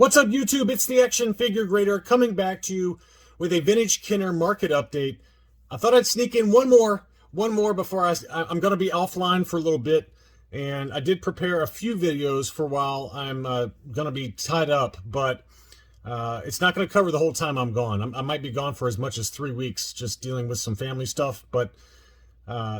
What's up, YouTube? It's the Action Figure Grader coming back to you with a Vintage Kenner market update. I thought I'd sneak in one more before I'm going to be offline for a little bit. And I did prepare a few videos for while I'm going to be tied up, but it's not going to cover the whole time I'm gone. I might be gone for as much as 3 weeks just dealing with some family stuff, but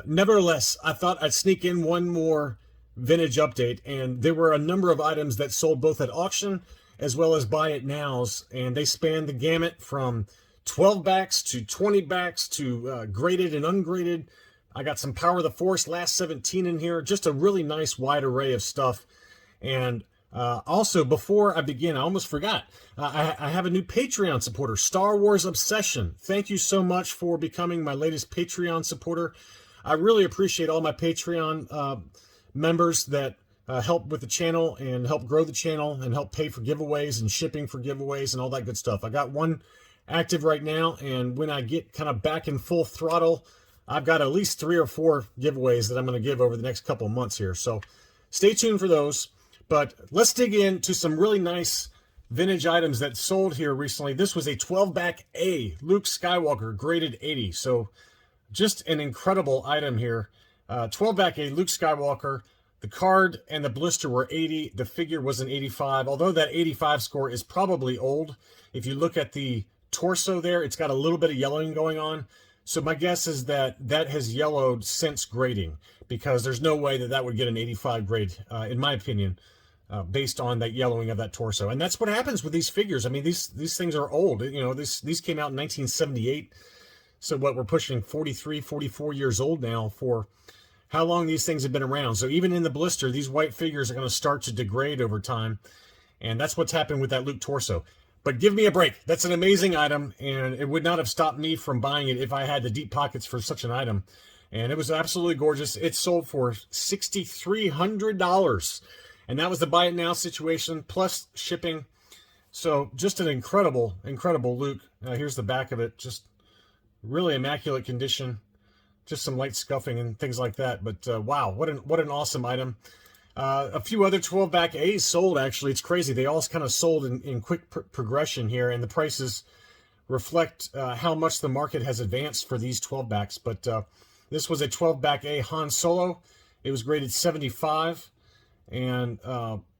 nevertheless, I thought I'd sneak in one more vintage update, and there were a number of items that sold both at auction as well as buy it nows, and they span the gamut from 12 backs to 20 backs to graded and ungraded. I got some Power of the Force last 17 in here, just a really nice wide array of stuff. And also, before I begin, I almost forgot, I have a new Patreon supporter, Star Wars Obsession. Thank you so much for becoming my latest Patreon supporter. I really appreciate all my Patreon members that help with the channel and help grow the channel and help pay for giveaways and shipping for giveaways and all that good stuff. I got one active right now, and when I get kind of back in full throttle, I've got at least 3 or 4 giveaways that I'm going to give over the next couple of months here. So stay tuned for those. But let's dig into some really nice vintage items that sold here recently. This was a 12-back A Luke Skywalker graded 80. So just an incredible item here. 12-back A Luke Skywalker. The card and the blister were 80. The figure was an 85. Although that 85 score is probably old. If you look at the torso there, it's got a little bit of yellowing going on. So my guess is that that has yellowed since grading, because there's no way that that would get an 85 grade, in my opinion, based on that yellowing of that torso. And that's what happens with these figures. I mean, these things are old. You know, these came out in 1978. So what, we're pushing 43, 44 years old now for how long these things have been around. So even in the blister, these white figures are going to start to degrade over time. And that's what's happened with that Luke torso. But give me a break. That's an amazing item, and it would not have stopped me from buying it if I had the deep pockets for such an item. And it was absolutely gorgeous. It sold for $6,300. And that was the buy it now situation, plus shipping. So just an incredible, incredible Luke. Here's the back of it. Just really immaculate condition. Just some light scuffing and things like that. But wow, what an awesome item. A few other 12-back A's sold, actually. It's crazy. They all kind of sold in quick progression here, and the prices reflect how much the market has advanced for these 12-backs. But this was a 12-back A Han Solo. It was graded 75, and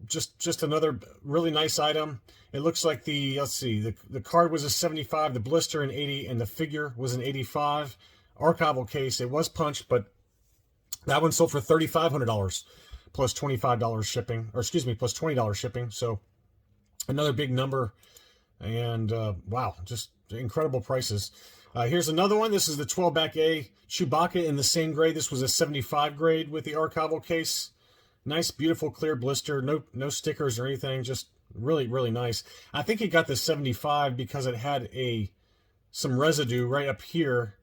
just another really nice item. It looks like the card was a 75, the blister an 80, and the figure was an 85. Archival case. It was punched, but that one sold for $3,500 plus $25 shipping, or excuse me, plus $20 shipping. So another big number, and wow, just incredible prices. Here's another one. This is the 12-back A Chewbacca in the same grade. This was a 75 grade with the archival case. Nice, beautiful, clear blister. No stickers or anything. Just really, really nice. I think it got the 75 because it had some residue right up here,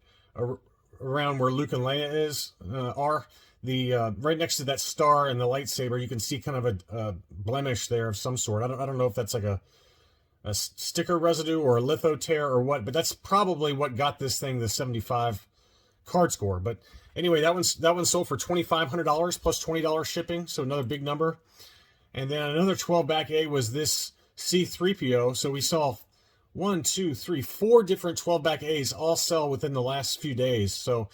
around where Luke and Leia are. Right next to that star and the lightsaber, you can see kind of a blemish there of some sort. I don't know if that's like a sticker residue or a litho tear or what, but that's probably what got this thing the 75 card score. But anyway, that one sold for $2,500 plus $20 shipping, so another big number. And then another 12-back A was this C-3PO. So we saw 4 different 12-back A's all sell within the last few days. So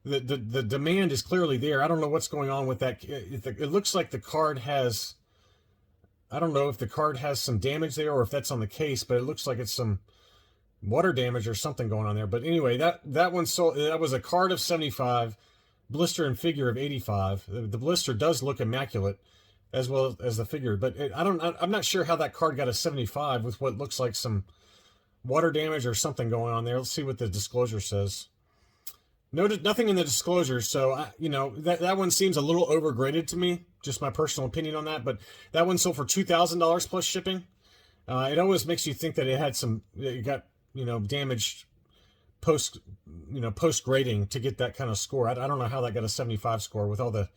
the demand is clearly there. I don't know what's going on with that. It looks like the card has, I don't know if the card has some damage there or if that's on the case, but it looks like it's some water damage or something going on there. But anyway, that one sold. That was a card of 75, blister and figure of 85. The blister does look immaculate, as well as the figure. But I'm not sure how that card got a 75 with what looks like some water damage or something going on there. Let's see what the disclosure says. Nothing in the disclosure, so you know, that one seems a little overgraded to me. Just my personal opinion on that. But that one sold for $2,000 plus shipping. It always makes you think that it got damaged post grading to get that kind of score. I don't know how that got a 75 score with all the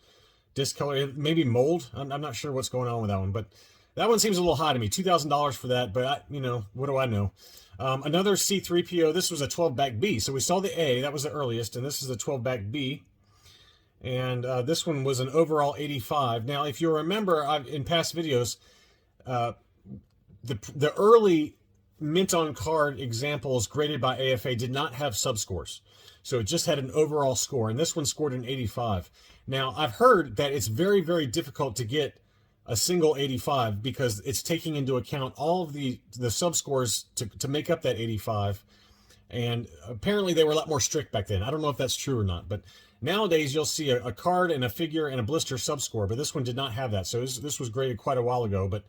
discolor. Maybe mold. I'm not sure what's going on with that one, but that one seems a little high to me. $2,000 for that, but what do I know? Another C-3PO. This was a 12-back B. So we saw the A. That was the earliest, and this is the 12-back B. And this one was an overall 85. Now, if you remember, in past videos, the early mint on card examples graded by AFA did not have subscores. So it just had an overall score, and this one scored an 85. Now, I've heard that it's very, very difficult to get a single 85 because it's taking into account all of the subscores to make up that 85. And apparently they were a lot more strict back then. I don't know if that's true or not, but nowadays you'll see a card and a figure and a blister subscore, but this one did not have that. So this was graded quite a while ago, but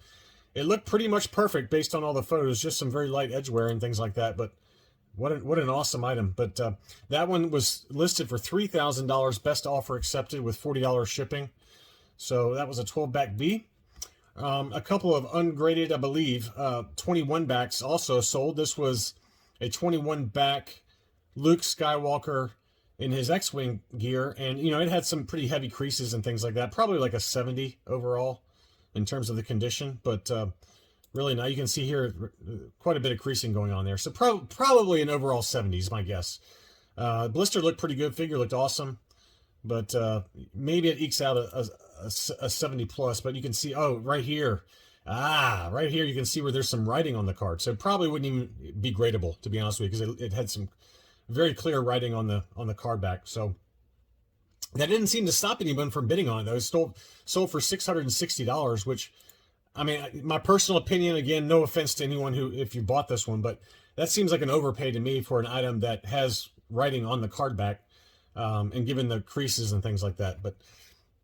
it looked pretty much perfect based on all the photos, just some very light edge wear and things like that. But what an awesome item. But that one was listed for $3,000, best offer accepted with $40 shipping. So that was a 12-back B. A couple of ungraded, I believe, 21 backs also sold. This was a 21-back Luke Skywalker in his X-Wing gear. And, you know, it had some pretty heavy creases and things like that. Probably like a 70 overall in terms of the condition. But really now you can see here quite a bit of creasing going on there. So probably an overall 70 is my guess. Blister looked pretty good. Figure looked awesome. But maybe it ekes out a 70 plus. But you can see, oh, right here. Right here you can see where there's some writing on the card. So it probably wouldn't even be gradable, to be honest with you, because it had some very clear writing on the card back. So that didn't seem to stop anyone from bidding on it, though. It sold for $660, which, I mean, my personal opinion, again, no offense to anyone if you bought this one, but that seems like an overpay to me for an item that has writing on the card back, and given the creases and things like that. But,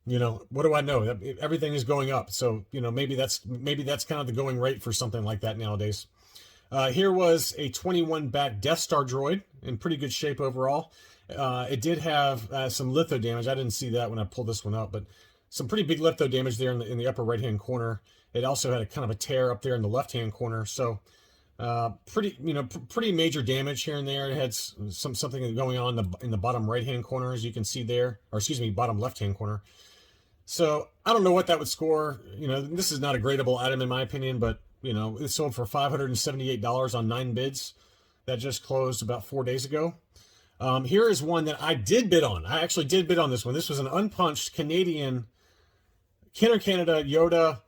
you know, what do I know? Everything is going up. So, you know, maybe that's kind of the going rate for something like that nowadays. Here was a 21-back Death Star droid in pretty good shape overall. It did have some litho damage. I didn't see that when I pulled this one up, but some pretty big litho damage there in the upper right-hand corner. It also had a kind of a tear up there in the left-hand corner. So pretty major damage here and there. It had something going on in the bottom right-hand corner, as you can see there, or excuse me, bottom left-hand corner. So I don't know what that would score. You know, this is not a gradable item in my opinion, but you know, it sold for $578 on 9 bids. That just closed about 4 days ago. Here is one that I did bid on. I actually did bid on this one. This was an unpunched Canadian Kenner Canada Yoda.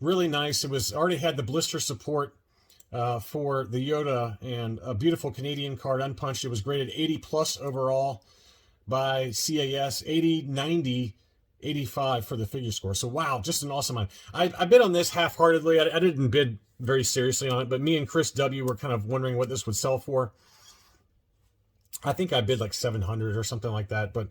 Really nice. It was already had the blister support for the Yoda, and a beautiful Canadian card, unpunched. It was graded 80 plus overall by CAS, 80, 90, 85 for the figure score. So wow, just an awesome one. I bid on this half-heartedly. I didn't bid very seriously on it, but me and Chris W were kind of wondering what this would sell for. I think I bid like 700 or something like that, but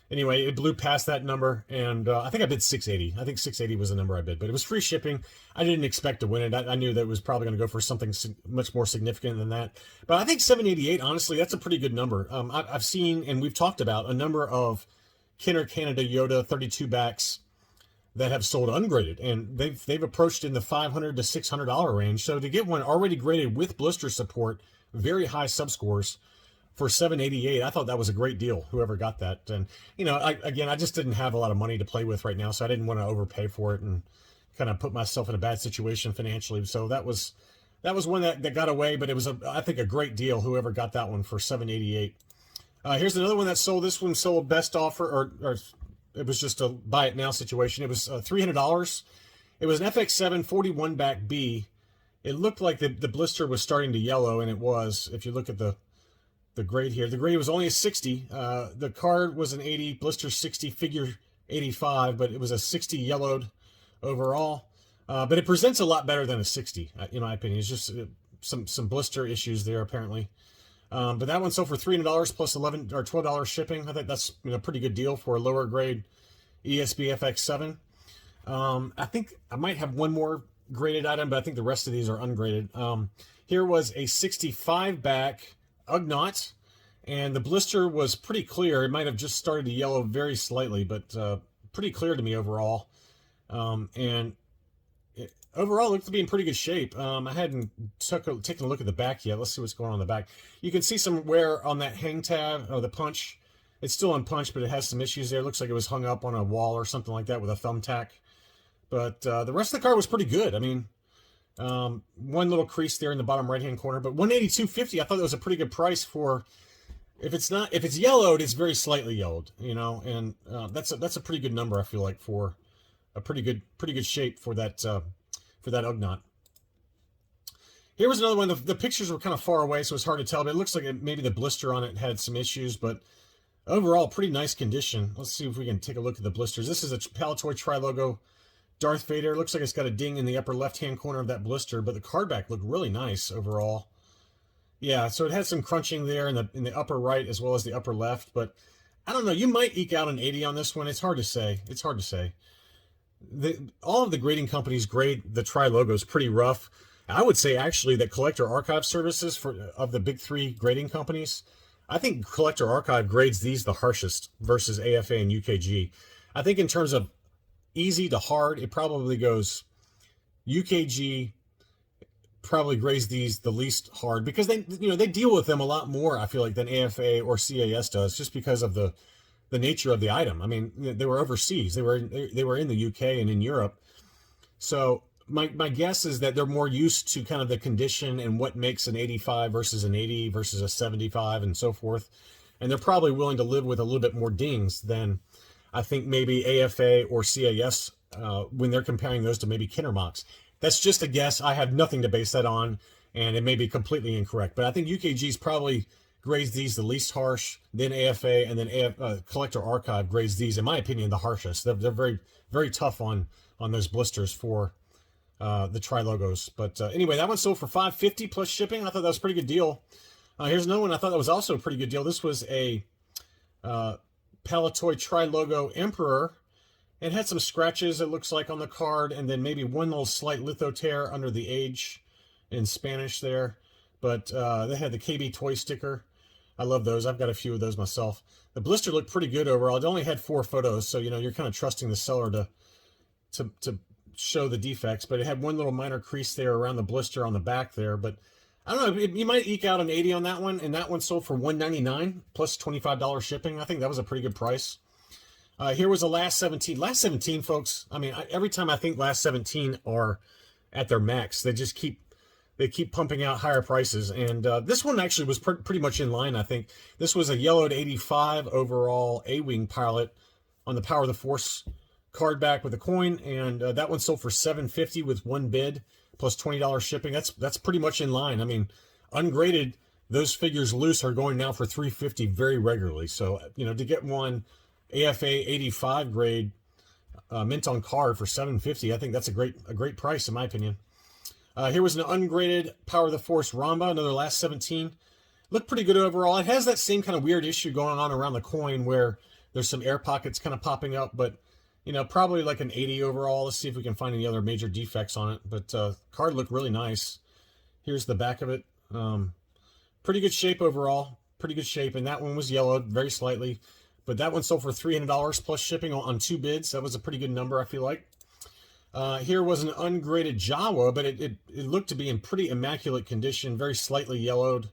anyway, it blew past that number, and I think I bid 680. I think 680 was the number I bid, but it was free shipping. I didn't expect to win it. I knew that it was probably going to go for something much more significant than that. But I think 788, honestly, that's a pretty good number. I've seen, and we've talked about, a number of Kenner Canada Yoda 32 backs that have sold ungraded, and they've approached in the $500 to $600 range. So to get one already graded with blister support, very high subscores, for $788, I thought that was a great deal, whoever got that. And, you know, I just didn't have a lot of money to play with right now, so I didn't want to overpay for it and kind of put myself in a bad situation financially. So that was one that got away, but it was, I think, a great deal, whoever got that one for $788. Here's another one that sold. This one sold best offer, or it was just a buy it now situation. It was $300. It was an FX7 41-back B. It looked like the blister was starting to yellow, and it was, if you look at the grade here. The grade was only a 60. The card was an 80, blister 60, figure 85, but it was a 60 yellowed overall. But it presents a lot better than a 60, in my opinion. It's just some blister issues there, apparently. But that one sold for $300 plus $11 or $12 shipping. I think that's a pretty good deal for a lower grade ESB FX7. I think I might have one more graded item, but I think the rest of these are ungraded. Here was a 65 back Ugnaught, and the blister was pretty clear. It might have just started to yellow very slightly, but pretty clear to me overall. And overall, it looked to be in pretty good shape. I hadn't taken a look at the back yet. Let's see what's going on in the back. You can see some wear on that hang tab, or the punch. It's still unpunched, but it has some issues there. It looks like it was hung up on a wall or something like that with a thumbtack. But the rest of the car was pretty good. I mean, one little crease there in the bottom right-hand corner, but $182.50. I thought that was a pretty good price for, if it's yellowed, it's very slightly yellowed, and that's a pretty good number, I feel like, for a pretty good shape for that Ugnaught. Here was another one. The pictures were kind of far away, so it's hard to tell, but it looks like maybe the blister on it had some issues, but overall, pretty nice condition. Let's see if we can take a look at the blisters. This is a Palatoy Tri-Logo Darth Vader. Looks like it's got a ding in the upper left-hand corner of that blister, but the card back looked really nice overall. Yeah, so it had some crunching there in the upper right as well as the upper left, but I don't know. You might eke out an 80 on this one. It's hard to say. It's hard to say. All of the grading companies grade the Tri-Logos pretty rough. I would say actually that Collector Archive Services of the big three grading companies, I think Collector Archive grades these the harshest versus AFA and UKG. I think in terms of easy to hard, it probably goes UKG probably grades these the least hard because they deal with them a lot more, I feel like, than AFA or CAS does, just because of the nature of the item. I mean, they were overseas. They were in the UK and in Europe. So my guess is that they're more used to kind of the condition and what makes an 85 versus an 80 versus a 75 and so forth. And they're probably willing to live with a little bit more dings than I think maybe AFA or CAS when they're comparing those to maybe Kindermox. That's just a guess. I have nothing to base that on, and it may be completely incorrect. But I think UKG's probably grades these the least harsh, then AFA, and then Collector Archive grades these, in my opinion, the harshest. They're very, very tough on those blisters for the Tri-Logos. But anyway, that one sold for $5.50 plus shipping. I thought that was a pretty good deal. Here's another one I thought that was also a pretty good deal. This was a Palatoy Tri-Logo Emperor. It had some scratches, it looks like, on the card, and then maybe one little slight litho tear under the age in Spanish there. But they had the KB toy sticker. I love those. I've got a few of those myself. The blister looked pretty good overall. It only had 4 photos, so you're kind of trusting the seller to show the defects. But it had one little minor crease there around the blister on the back there. But I don't know. You might eke out an 80 on that one, and that one sold for $199 plus $25 shipping. I think that was a pretty good price. Here was a Last 17. Last 17, folks, I mean, every time I think Last 17 are at their max, they keep pumping out higher prices. And this one actually was pretty much in line, I think. This was a yellowed 85 overall A-Wing pilot on the Power of the Force card back with a coin. And that one sold for $750 with one bid plus $20 shipping. That's pretty much in line. I mean, ungraded, those figures loose are going now for $350 very regularly. So, to get one AFA 85 grade mint on card for $750, I think that's a great price in my opinion. Here was an ungraded Power of the Force Ramba, another Last 17. Looked pretty good overall. It has that same kind of weird issue going on around the coin where there's some air pockets kind of popping up, but probably like an 80 overall. Let's see if we can find any other major defects on it. But card looked really nice. Here's the back of it. Pretty good shape overall. Pretty good shape, and that one was yellowed very slightly. But that one sold for $300 plus shipping on 2 bids. That was a pretty good number, I feel like. Here was an ungraded Jawa, but it looked to be in pretty immaculate condition, very slightly yellowed.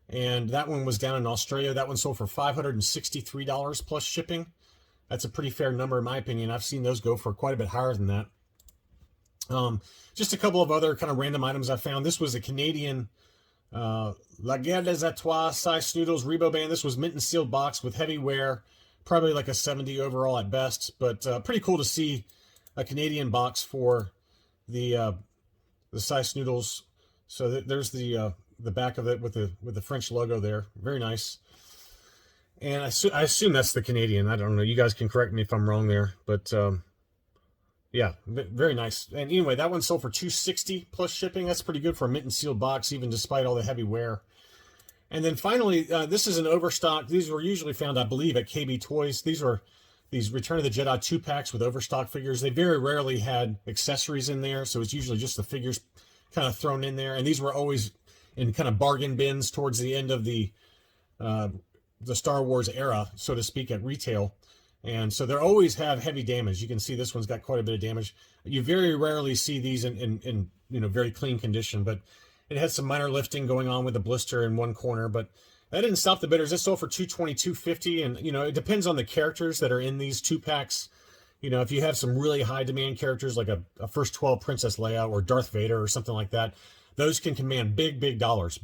And that one was down in Australia. That one sold for $563 plus shipping. That's a pretty fair number in my opinion. I've seen those go for quite a bit higher than that. Just a couple of other kind of random items I found. This was a Canadian La Guerre des Etoiles size Snoodles Rebo band. This was mint and sealed box with heavy wear, probably like a 70 overall at best, but pretty cool to see a Canadian box for the size Snoodles. So there's the back of it with the French logo there. Very nice. And I assume that's the Canadian. I don't know. You guys can correct me if I'm wrong there, but yeah, very nice. And anyway, that one sold for $260 plus shipping. That's pretty good for a mint and sealed box, even despite all the heavy wear. And then finally, this is an overstock. These were usually found, I believe, at KB Toys. These are these Return of the Jedi 2-packs with overstock figures. They very rarely had accessories in there, so it's usually just the figures kind of thrown in there. And these were always in kind of bargain bins towards the end of the Star Wars era, so to speak, at retail. And so they always have heavy damage. You can see this one's got quite a bit of damage. You very rarely see these in very clean condition, but it had some minor lifting going on with the blister in one corner, but that didn't stop the bidders. It sold for $220, $250, and it depends on the characters that are in these 2-packs. If you have some really high demand characters like a First 12 Princess Leia or Darth Vader or something like that, those can command big dollars,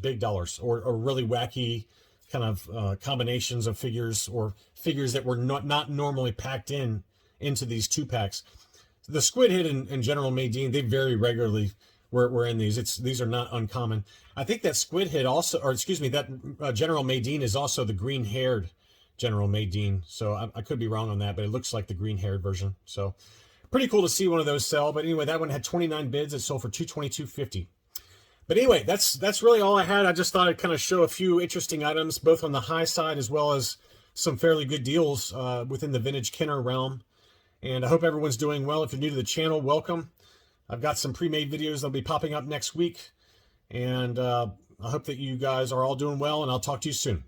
or really wacky kind of combinations of figures or figures that were not normally packed into these 2-packs. The Squid Hit and General Madine, they very regularly were in these. These are not uncommon. I think that Squid Head also, or excuse me, that General Maydeen is also the green-haired General Maydeen. So I could be wrong on that, but it looks like the green-haired version. So pretty cool to see one of those sell. But anyway, that one had 29 bids. It sold for $222.50. But anyway, that's really all I had. I just thought I'd kind of show a few interesting items, both on the high side as well as some fairly good deals within the vintage Kenner realm. And I hope everyone's doing well. If you're new to the channel, welcome. I've got some pre-made videos that'll be popping up next week. And I hope that you guys are all doing well, and I'll talk to you soon.